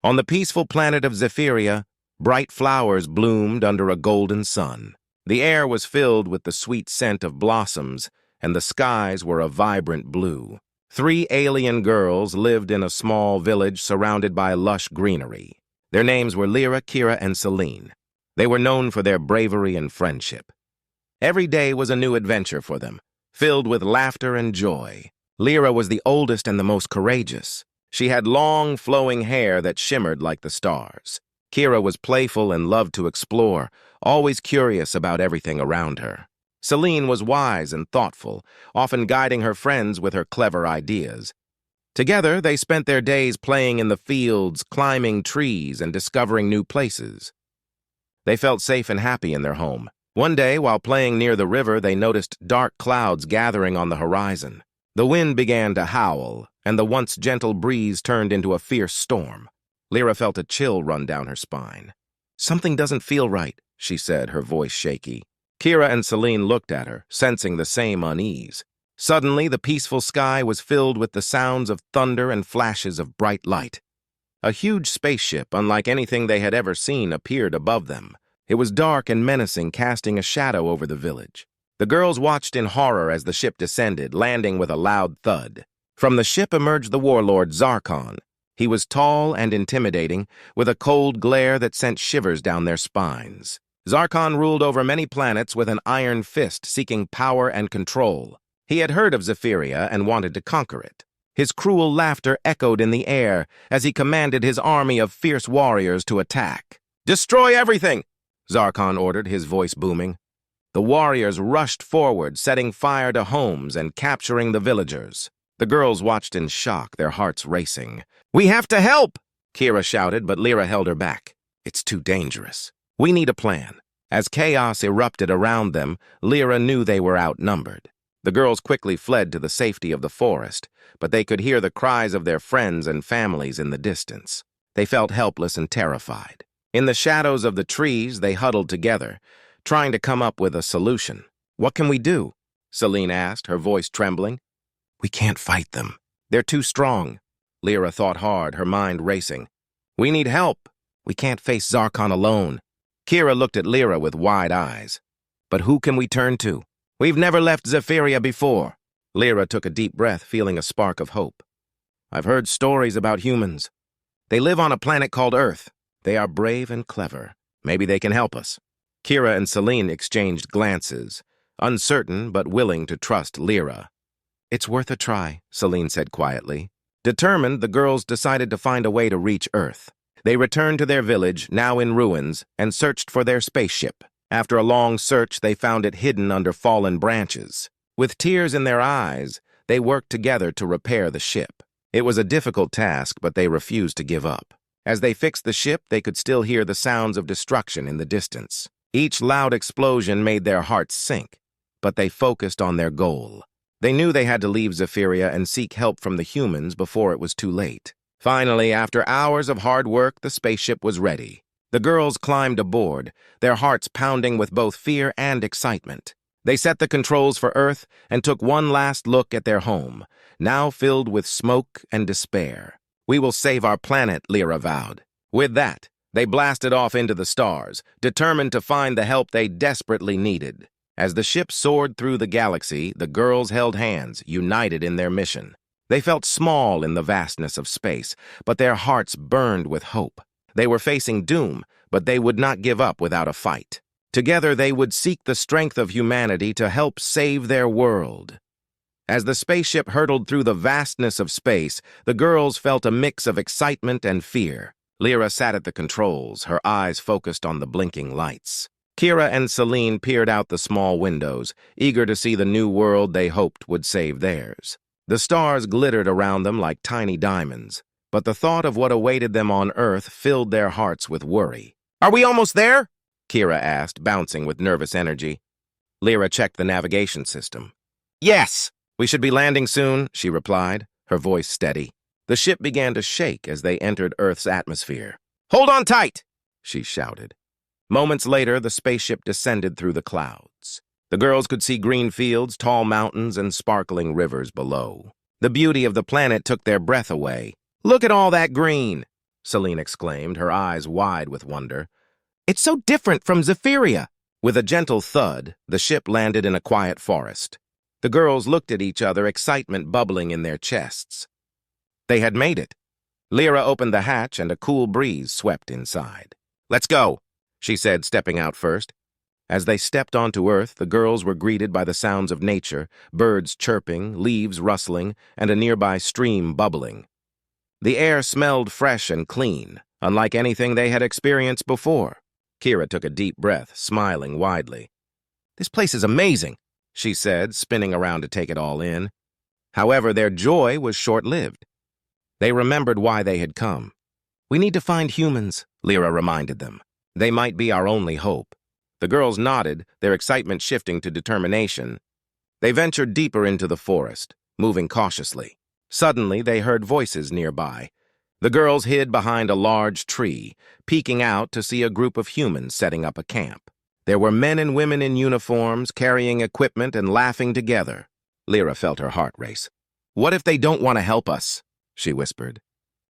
On the peaceful planet of Zephyria, bright flowers bloomed under a golden sun. The air was filled with the sweet scent of blossoms, and the skies were a vibrant blue. 3 alien girls lived in a small village surrounded by lush greenery. Their names were Lyra, Kira, and Celine. They were known for their bravery and friendship. Every day was a new adventure for them, filled with laughter and joy. Lyra was the oldest and the most courageous. She had long, flowing hair that shimmered like the stars. Kira was playful and loved to explore, always curious about everything around her. Celine was wise and thoughtful, often guiding her friends with her clever ideas. Together, they spent their days playing in the fields, climbing trees, and discovering new places. They felt safe and happy in their home. One day, while playing near the river, they noticed dark clouds gathering on the horizon. The wind began to howl, and the once gentle breeze turned into a fierce storm. Lyra felt a chill run down her spine. "Something doesn't feel right," she said, her voice shaky. Kira and Celine looked at her, sensing the same unease. Suddenly, the peaceful sky was filled with the sounds of thunder and flashes of bright light. A huge spaceship, unlike anything they had ever seen, appeared above them. It was dark and menacing, casting a shadow over the village. The girls watched in horror as the ship descended, landing with a loud thud. From the ship emerged the warlord Zarkon. He was tall and intimidating, with a cold glare that sent shivers down their spines. Zarkon ruled over many planets with an iron fist, seeking power and control. He had heard of Zephyria and wanted to conquer it. His cruel laughter echoed in the air as he commanded his army of fierce warriors to attack. "Destroy everything!" Zarkon ordered, his voice booming. The warriors rushed forward, setting fire to homes and capturing the villagers. The girls watched in shock, their hearts racing. "We have to help!" Kira shouted, but Lyra held her back. "It's too dangerous. We need a plan." As chaos erupted around them, Lyra knew they were outnumbered. The girls quickly fled to the safety of the forest, but they could hear the cries of their friends and families in the distance. They felt helpless and terrified. In the shadows of the trees, they huddled together, trying to come up with a solution. "What can we do?" Celine asked, her voice trembling. "We can't fight them. They're too strong." Lyra thought hard, her mind racing. "We need help. We can't face Zarkon alone." Kira looked at Lyra with wide eyes. "But who can we turn to? We've never left Zephyria before." Lyra took a deep breath, feeling a spark of hope. "I've heard stories about humans. They live on a planet called Earth. They are brave and clever. Maybe they can help us." Kira and Celine exchanged glances, uncertain but willing to trust Lyra. "It's worth a try," Celine said quietly. Determined, the girls decided to find a way to reach Earth. They returned to their village, now in ruins, and searched for their spaceship. After a long search, they found it hidden under fallen branches. With tears in their eyes, they worked together to repair the ship. It was a difficult task, but they refused to give up. As they fixed the ship, they could still hear the sounds of destruction in the distance. Each loud explosion made their hearts sink, but they focused on their goal. They knew they had to leave Zephyria and seek help from the humans before it was too late. Finally, after hours of hard work, the spaceship was ready. The girls climbed aboard, their hearts pounding with both fear and excitement. They set the controls for Earth and took one last look at their home, now filled with smoke and despair. "We will save our planet," Lyra vowed. With that, they blasted off into the stars, determined to find the help they desperately needed. As the ship soared through the galaxy, the girls held hands, united in their mission. They felt small in the vastness of space, but their hearts burned with hope. They were facing doom, but they would not give up without a fight. Together, they would seek the strength of humanity to help save their world. As the spaceship hurtled through the vastness of space, the girls felt a mix of excitement and fear. Lyra sat at the controls, her eyes focused on the blinking lights. Kira and Celine peered out the small windows, eager to see the new world they hoped would save theirs. The stars glittered around them like tiny diamonds, but the thought of what awaited them on Earth filled their hearts with worry. "Are we almost there?" Kira asked, bouncing with nervous energy. Lyra checked the navigation system. "Yes! We should be landing soon," she replied, her voice steady. The ship began to shake as they entered Earth's atmosphere. "Hold on tight!" she shouted. Moments later, the spaceship descended through the clouds. The girls could see green fields, tall mountains, and sparkling rivers below. The beauty of the planet took their breath away. "Look at all that green!" Celine exclaimed, her eyes wide with wonder. "It's so different from Zephyria." With a gentle thud, the ship landed in a quiet forest. The girls looked at each other, excitement bubbling in their chests. They had made it. Lyra opened the hatch and a cool breeze swept inside. "Let's go," she said, stepping out first. As they stepped onto Earth, the girls were greeted by the sounds of nature, birds chirping, leaves rustling, and a nearby stream bubbling. The air smelled fresh and clean, unlike anything they had experienced before. Kira took a deep breath, smiling widely. "This place is amazing," she said, spinning around to take it all in. However, their joy was short-lived. They remembered why they had come. "We need to find humans," Lyra reminded them. "They might be our only hope." The girls nodded, their excitement shifting to determination. They ventured deeper into the forest, moving cautiously. Suddenly, they heard voices nearby. The girls hid behind a large tree, peeking out to see a group of humans setting up a camp. There were men and women in uniforms, carrying equipment and laughing together. Lyra felt her heart race. "What if they don't want to help us?" she whispered.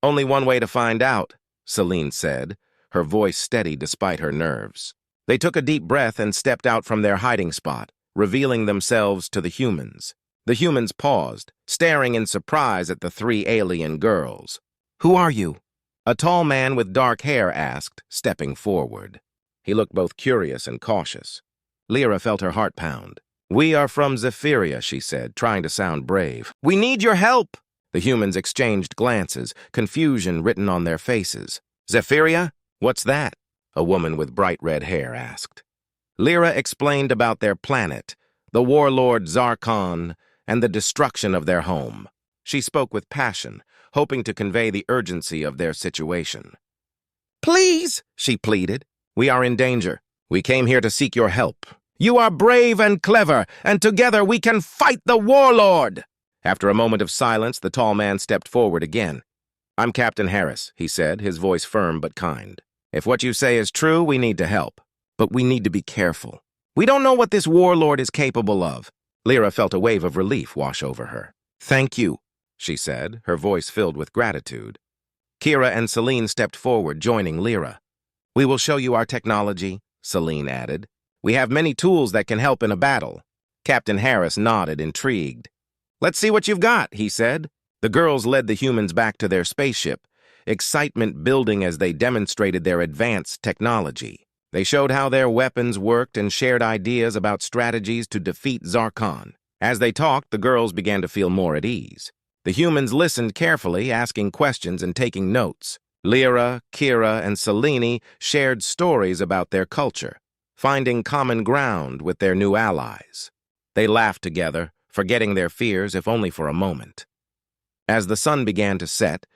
"Only one way to find out," Celine said, her voice steady despite her nerves. They took a deep breath and stepped out from their hiding spot, revealing themselves to the humans. The humans paused, staring in surprise at the three alien girls. "Who are you?" a tall man with dark hair asked, stepping forward. He looked both curious and cautious. Lyra felt her heart pound. "We are from Zephyria," she said, trying to sound brave. "We need your help!" The humans exchanged glances, confusion written on their faces. "Zephyria? What's that?" a woman with bright red hair asked. Lyra explained about their planet, the warlord Zarkon, and the destruction of their home. She spoke with passion, hoping to convey the urgency of their situation. "Please," she pleaded, "we are in danger. We came here to seek your help. You are brave and clever, and together we can fight the warlord." After a moment of silence, the tall man stepped forward again. "I'm Captain Harris," he said, his voice firm but kind. "If what you say is true, we need to help. But we need to be careful. We don't know what this warlord is capable of." Lyra felt a wave of relief wash over her. "Thank you," she said, her voice filled with gratitude. Kira and Celine stepped forward, joining Lyra. "We will show you our technology," Celine added. "We have many tools that can help in a battle." Captain Harris nodded, intrigued. "Let's see what you've got," he said. The girls led the humans back to their spaceship, excitement building as they demonstrated their advanced technology. They showed how their weapons worked and shared ideas about strategies to defeat Zarkon. As they talked, the girls began to feel more at ease. The humans listened carefully, asking questions and taking notes. Lyra, Kira, and Selene shared stories about their culture, finding common ground with their new allies. They laughed together, forgetting their fears if only for a moment. As the sun began to set,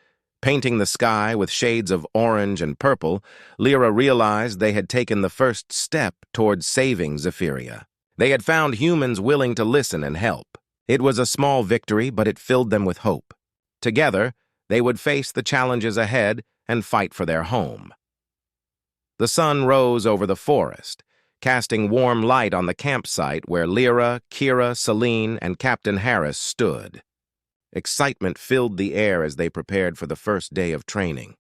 painting the sky with shades of orange and purple, Lyra realized they had taken the first step towards saving Zephyria. They had found humans willing to listen and help. It was a small victory, but it filled them with hope. Together, they would face the challenges ahead and fight for their home. The sun rose over the forest, casting warm light on the campsite where Lyra, Kira, Celine, and Captain Harris stood. Excitement filled the air as they prepared for the first day of training.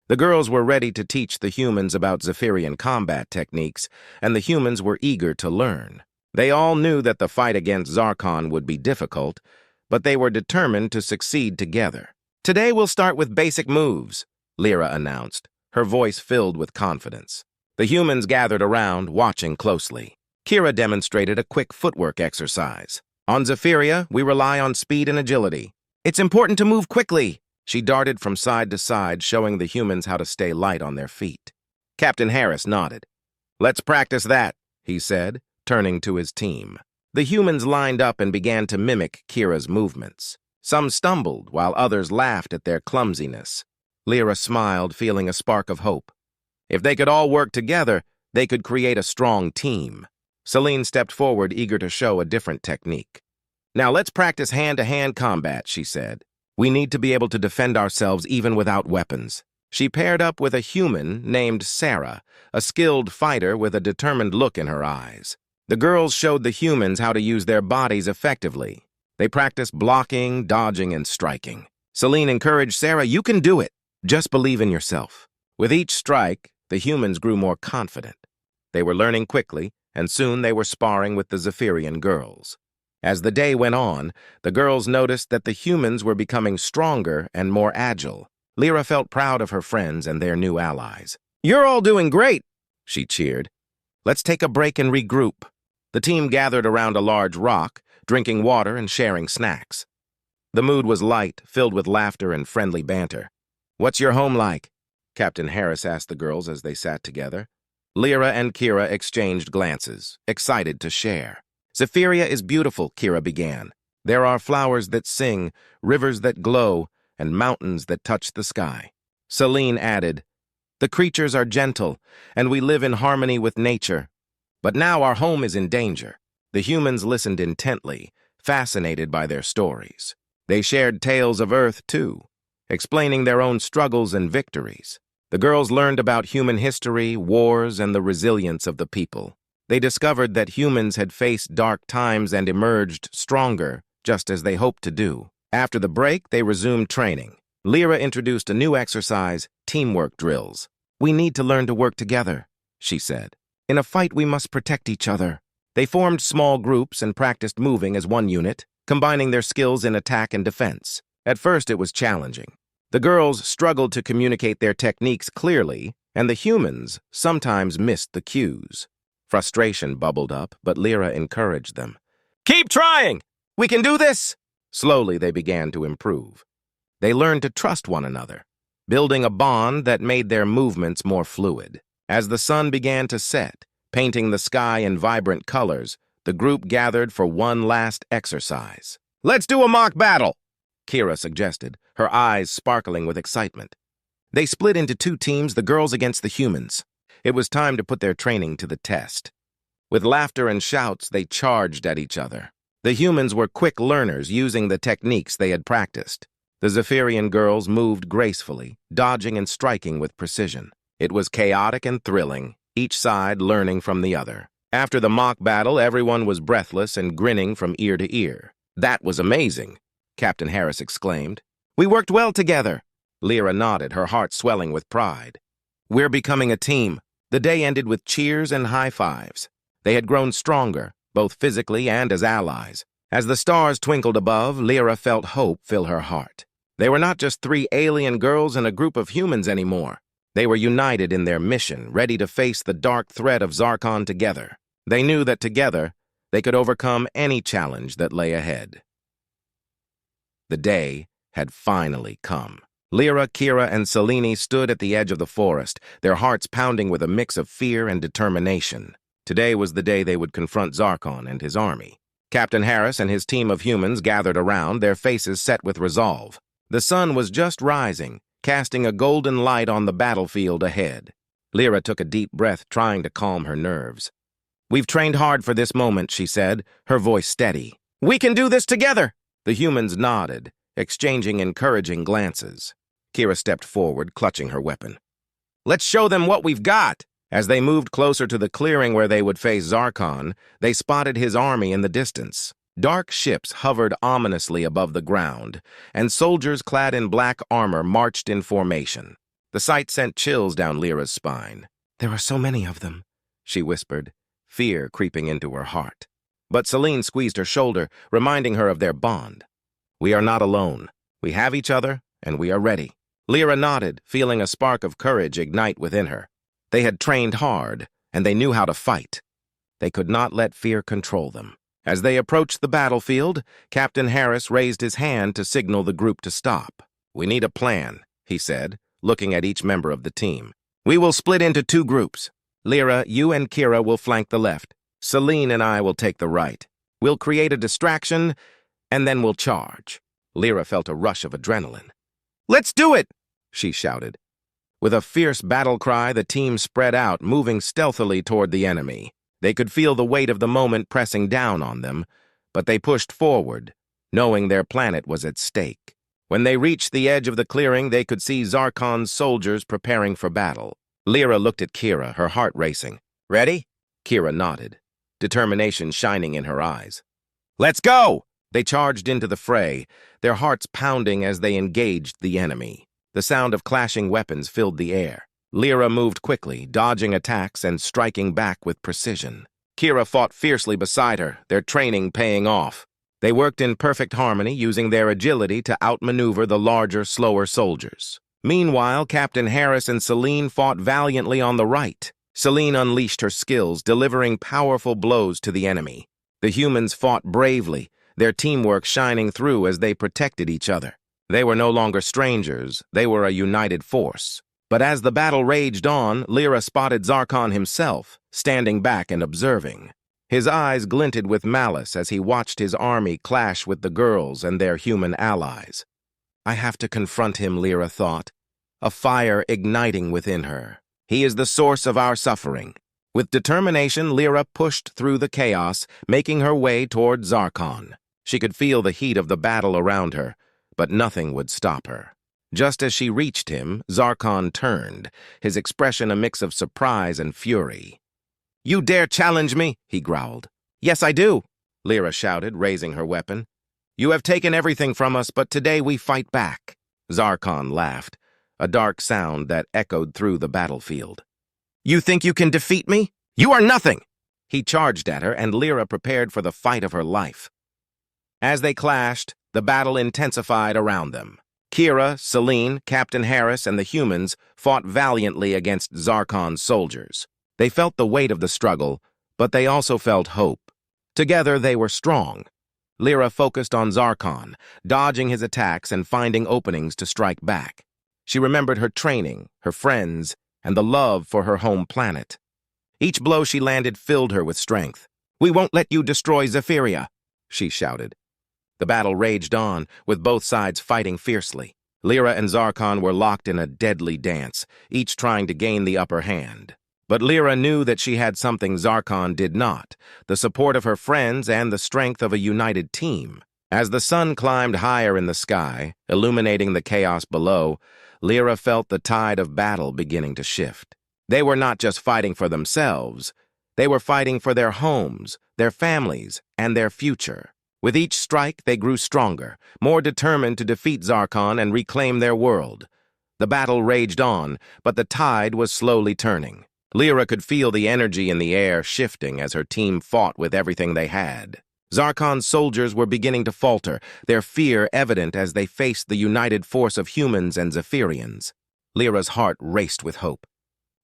The girls were ready to teach the humans about Zephyrian combat techniques, and the humans were eager to learn. They all knew that the fight against Zarkon would be difficult, but they were determined to succeed together. "Today we'll start with basic moves," Lyra announced, her voice filled with confidence. The humans gathered around, watching closely. Kira demonstrated a quick footwork exercise. "On Zephyria, we rely on speed and agility. It's important to move quickly." She darted from side to side, showing the humans how to stay light on their feet. Captain Harris nodded. "Let's practice that," he said, turning to his team. The humans lined up and began to mimic Kira's movements. Some stumbled, while others laughed at their clumsiness. Lyra smiled, feeling a spark of hope. If they could all work together, they could create a strong team. Celine stepped forward, eager to show a different technique. "Now let's practice hand-to-hand combat," she said. "We need to be able to defend ourselves even without weapons." She paired up with a human named Sarah, a skilled fighter with a determined look in her eyes. The girls showed the humans how to use their bodies effectively. They practiced blocking, dodging, and striking. Celine encouraged Sarah, "You can do it." Just believe in yourself. With each strike, the humans grew more confident. They were learning quickly, and soon they were sparring with the Zephyrian girls. As the day went on, the girls noticed that the humans were becoming stronger and more agile. Lyra felt proud of her friends and their new allies. "You're all doing great," she cheered. "Let's take a break and regroup." The team gathered around a large rock, drinking water and sharing snacks. The mood was light, filled with laughter and friendly banter. "What's your home like?" Captain Harris asked the girls as they sat together. Lyra and Kira exchanged glances, excited to share. "Zephyria is beautiful," Kira began. "There are flowers that sing, rivers that glow, and mountains that touch the sky." Celine added, "The creatures are gentle, and we live in harmony with nature. But now our home is in danger." The humans listened intently, fascinated by their stories. They shared tales of Earth, too, explaining their own struggles and victories. The girls learned about human history, wars, and the resilience of the people. They discovered that humans had faced dark times and emerged stronger, just as they hoped to do. After the break, they resumed training. Lyra introduced a new exercise, teamwork drills. "We need to learn to work together," she said. "In a fight, we must protect each other." They formed small groups and practiced moving as one unit, combining their skills in attack and defense. At first, it was challenging. The girls struggled to communicate their techniques clearly, and the humans sometimes missed the cues. Frustration bubbled up, but Lyra encouraged them. "Keep trying! We can do this!" Slowly, they began to improve. They learned to trust one another, building a bond that made their movements more fluid. As the sun began to set, painting the sky in vibrant colors, the group gathered for one last exercise. "Let's do a mock battle," Kira suggested, her eyes sparkling with excitement. They split into two teams, the girls against the humans. It was time to put their training to the test. With laughter and shouts, they charged at each other. The humans were quick learners, using the techniques they had practiced. The Zephyrian girls moved gracefully, dodging and striking with precision. It was chaotic and thrilling, each side learning from the other. After the mock battle, everyone was breathless and grinning from ear to ear. "That was amazing," Captain Harris exclaimed. "We worked well together." Lyra nodded, her heart swelling with pride. "We're becoming a team." The day ended with cheers and high fives. They had grown stronger, both physically and as allies. As the stars twinkled above, Lyra felt hope fill her heart. They were not just three alien girls and a group of humans anymore. They were united in their mission, ready to face the dark threat of Zarkon together. They knew that together, they could overcome any challenge that lay ahead. The day had finally come. Lyra, Kira, and Selene stood at the edge of the forest, their hearts pounding with a mix of fear and determination. Today was the day they would confront Zarkon and his army. Captain Harris and his team of humans gathered around, their faces set with resolve. The sun was just rising, casting a golden light on the battlefield ahead. Lyra took a deep breath, trying to calm her nerves. "We've trained hard for this moment," she said, her voice steady. "We can do this together!" The humans nodded, exchanging encouraging glances. Kira stepped forward, clutching her weapon. "Let's show them what we've got!" As they moved closer to the clearing where they would face Zarkon, they spotted his army in the distance. Dark ships hovered ominously above the ground, and soldiers clad in black armor marched in formation. The sight sent chills down Lyra's spine. "There are so many of them," she whispered, fear creeping into her heart. But Selene squeezed her shoulder, reminding her of their bond. "We are not alone. We have each other, and we are ready." Lyra nodded, feeling a spark of courage ignite within her. They had trained hard, and they knew how to fight. They could not let fear control them. As they approached the battlefield, Captain Harris raised his hand to signal the group to stop. "We need a plan," he said, looking at each member of the team. "We will split into two groups. Lyra, you and Kira will flank the left. Selene and I will take the right. We'll create a distraction, and then we'll charge." Lyra felt a rush of adrenaline. "Let's do it!" she shouted. With a fierce battle cry, the team spread out, moving stealthily toward the enemy. They could feel the weight of the moment pressing down on them, but they pushed forward, knowing their planet was at stake. When they reached the edge of the clearing, they could see Zarkon's soldiers preparing for battle. Lyra looked at Kira, her heart racing. "Ready?" Kira nodded, determination shining in her eyes. "Let's go!" They charged into the fray, their hearts pounding as they engaged the enemy. The sound of clashing weapons filled the air. Lyra moved quickly, dodging attacks and striking back with precision. Kira fought fiercely beside her, their training paying off. They worked in perfect harmony, using their agility to outmaneuver the larger, slower soldiers. Meanwhile, Captain Harris and Celine fought valiantly on the right. Celine unleashed her skills, delivering powerful blows to the enemy. The humans fought bravely, their teamwork shining through as they protected each other. They were no longer strangers, they were a united force. But as the battle raged on, Lyra spotted Zarkon himself, standing back and observing. His eyes glinted with malice as he watched his army clash with the girls and their human allies. I have to confront him, Lyra thought, a fire igniting within her. He is the source of our suffering. With determination, Lyra pushed through the chaos, making her way toward Zarkon. She could feel the heat of the battle around her, but nothing would stop her. Just as she reached him, Zarkon turned, his expression a mix of surprise and fury. "You dare challenge me?" he growled. "Yes, I do," Lyra shouted, raising her weapon. "You have taken everything from us, but today we fight back." Zarkon laughed, a dark sound that echoed through the battlefield. "You think you can defeat me? You are nothing!" He charged at her, and Lyra prepared for the fight of her life. As they clashed, the battle intensified around them. Kira, Celine, Captain Harris, and the humans fought valiantly against Zarkon's soldiers. They felt the weight of the struggle, but they also felt hope. Together they were strong. Lyra focused on Zarkon, dodging his attacks and finding openings to strike back. She remembered her training, her friends, and the love for her home planet. Each blow she landed filled her with strength. "We won't let you destroy Zephyria," she shouted. The battle raged on, with both sides fighting fiercely. Lyra and Zarkon were locked in a deadly dance, each trying to gain the upper hand. But Lyra knew that she had something Zarkon did not, the support of her friends and the strength of a united team. As the sun climbed higher in the sky, illuminating the chaos below, Lyra felt the tide of battle beginning to shift. They were not just fighting for themselves, they were fighting for their homes, their families, and their future. With each strike, they grew stronger, more determined to defeat Zarkon and reclaim their world. The battle raged on, but the tide was slowly turning. Lyra could feel the energy in the air shifting as her team fought with everything they had. Zarkon's soldiers were beginning to falter, their fear evident as they faced the united force of humans and Zephyrians. Lyra's heart raced with hope.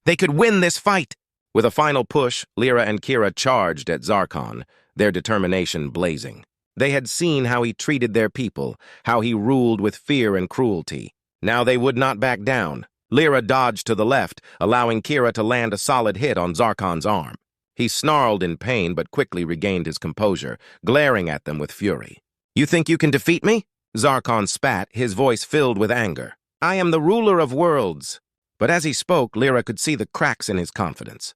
They could win this fight! With a final push, Lyra and Kira charged at Zarkon, their determination blazing. They had seen how he treated their people, how he ruled with fear and cruelty. Now they would not back down. Lyra dodged to the left, allowing Kira to land a solid hit on Zarkon's arm. He snarled in pain but quickly regained his composure, glaring at them with fury. "You think you can defeat me?" Zarkon spat, his voice filled with anger. "I am the ruler of worlds." But as he spoke, Lyra could see the cracks in his confidence.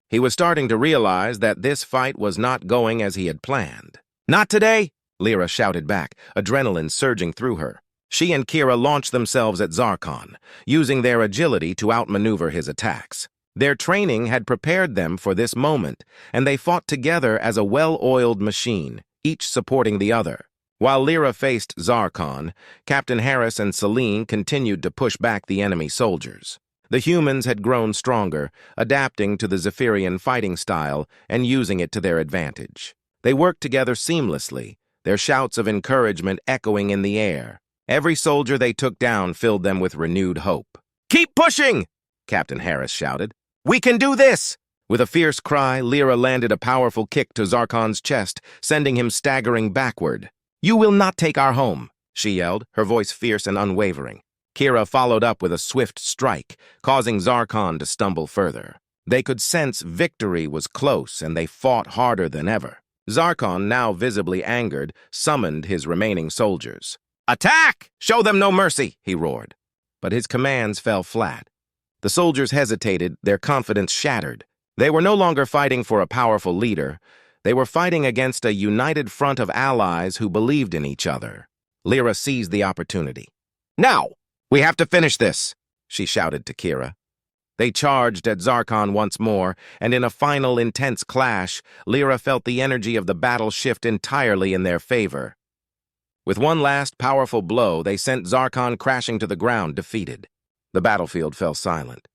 He was starting to realize that this fight was not going as he had planned. "Not today!" Lyra shouted back, adrenaline surging through her. She and Kira launched themselves at Zarkon, using their agility to outmaneuver his attacks. Their training had prepared them for this moment, and they fought together as a well-oiled machine, each supporting the other. While Lyra faced Zarkon, Captain Harris and Celine continued to push back the enemy soldiers. The humans had grown stronger, adapting to the Zephyrian fighting style and using it to their advantage. They worked together seamlessly, their shouts of encouragement echoing in the air. Every soldier they took down filled them with renewed hope. "Keep pushing!" Captain Harris shouted. "We can do this!" With a fierce cry, Lyra landed a powerful kick to Zarkon's chest, sending him staggering backward. "You will not take our home," she yelled, her voice fierce and unwavering. Kira followed up with a swift strike, causing Zarkon to stumble further. They could sense victory was close, and they fought harder than ever. Zarkon, now visibly angered, summoned his remaining soldiers. "Attack! Show them no mercy!" he roared. But his commands fell flat. The soldiers hesitated, their confidence shattered. They were no longer fighting for a powerful leader. They were fighting against a united front of allies who believed in each other. Lyra seized the opportunity. "Now! We have to finish this!" she shouted to Kira. They charged at Zarkon once more, and in a final intense clash, Lyra felt the energy of the battle shift entirely in their favor. With one last powerful blow, they sent Zarkon crashing to the ground, defeated. The battlefield fell silent.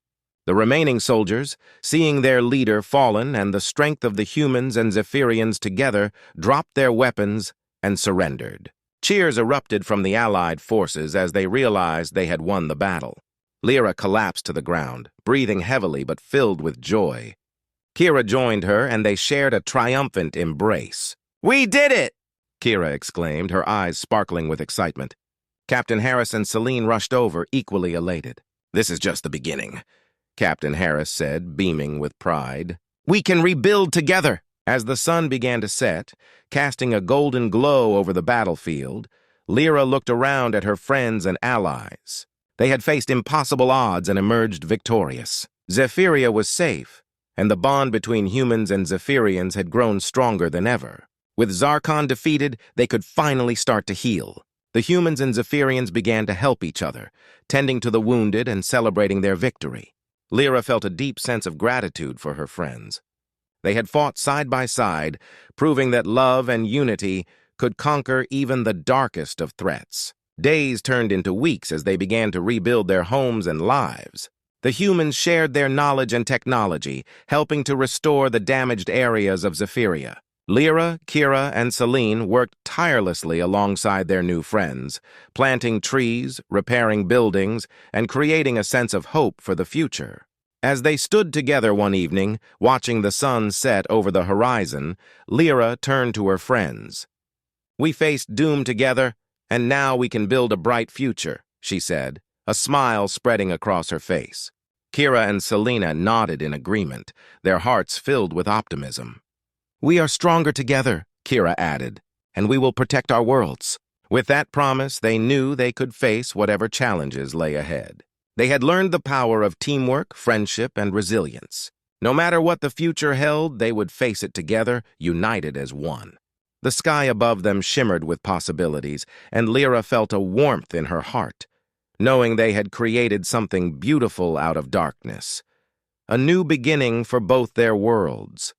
The remaining soldiers, seeing their leader fallen and the strength of the humans and Zephyrians together, dropped their weapons and surrendered. Cheers erupted from the Allied forces as they realized they had won the battle. Lyra collapsed to the ground, breathing heavily but filled with joy. Kira joined her, and they shared a triumphant embrace. "We did it!" Kira exclaimed, her eyes sparkling with excitement. Captain Harris and Celine rushed over, equally elated. "This is just the beginning," Captain Harris said, beaming with pride. "We can rebuild together." As the sun began to set, casting a golden glow over the battlefield, Lyra looked around at her friends and allies. They had faced impossible odds and emerged victorious. Zephyria was safe, and the bond between humans and Zephyrians had grown stronger than ever. With Zarkon defeated, they could finally start to heal. The humans and Zephyrians began to help each other, tending to the wounded and celebrating their victory. Lyra felt a deep sense of gratitude for her friends. They had fought side by side, proving that love and unity could conquer even the darkest of threats. Days turned into weeks as they began to rebuild their homes and lives. The humans shared their knowledge and technology, helping to restore the damaged areas of Zephyria. Lyra, Kira, and Celine worked tirelessly alongside their new friends, planting trees, repairing buildings, and creating a sense of hope for the future. As they stood together one evening, watching the sun set over the horizon, Lyra turned to her friends. "We faced doom together, and now we can build a bright future," she said, a smile spreading across her face. Kira and Selena nodded in agreement, their hearts filled with optimism. "We are stronger together," Kira added, "and we will protect our worlds." With that promise, they knew they could face whatever challenges lay ahead. They had learned the power of teamwork, friendship, and resilience. No matter what the future held, they would face it together, united as one. The sky above them shimmered with possibilities, and Lyra felt a warmth in her heart, knowing they had created something beautiful out of darkness. A new beginning for both their worlds.